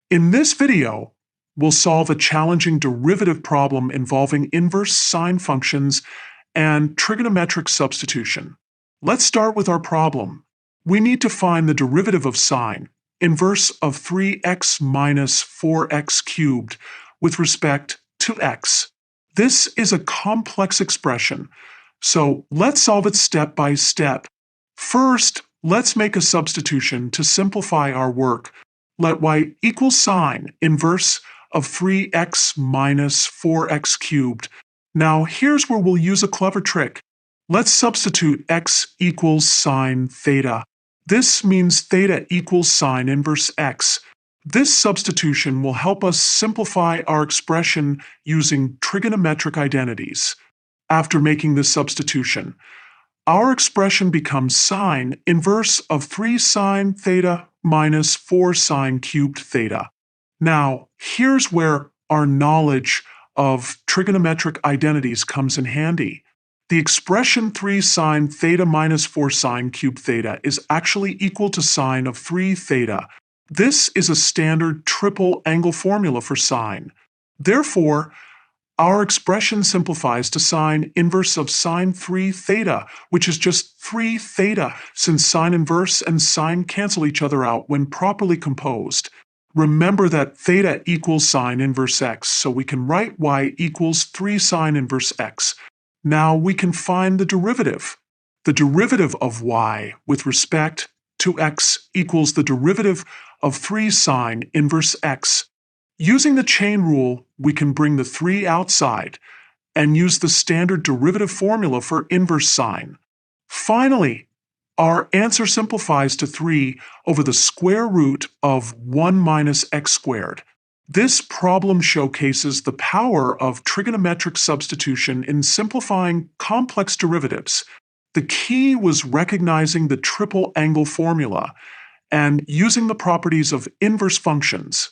In this video, we'll solve a challenging derivative problem involving inverse sine functions and trigonometric substitution. Let's start with our problem. We need to find the derivative of sine, inverse of 3x minus 4x cubed, with respect to x. This is a complex expression, so let's solve it step by step. First, let's make a substitution to simplify our work. Let y equal sine inverse of 3x minus 4x cubed. Now here's where we'll use a clever trick. Let's substitute x equals sine theta. This means theta equals sine inverse x. This substitution will help us simplify our expression using trigonometric identities. After making this substitution, our expression becomes sine inverse of 3 sine theta minus 4 sine cubed theta. Now, here's where our knowledge of trigonometric identities comes in handy. The expression 3 sine theta minus 4 sine cubed theta is actually equal to sine of 3 theta. This is a standard triple angle formula for sine. Therefore, our expression simplifies to sine inverse of sine 3 theta, which is just 3 theta, since sine inverse and sine cancel each other out when properly composed. Remember that theta equals sine inverse x, so we can write y equals 3 sine inverse x. Now we can find the derivative. The derivative of y with respect to x equals the derivative of 3 sine inverse x. Using the chain rule, we can bring the 3 outside and use the standard derivative formula for inverse sine. Finally, our answer simplifies to 3 over the square root of 1 minus x squared. This problem showcases the power of trigonometric substitution in simplifying complex derivatives. The key was recognizing the triple angle formula and using the properties of inverse functions.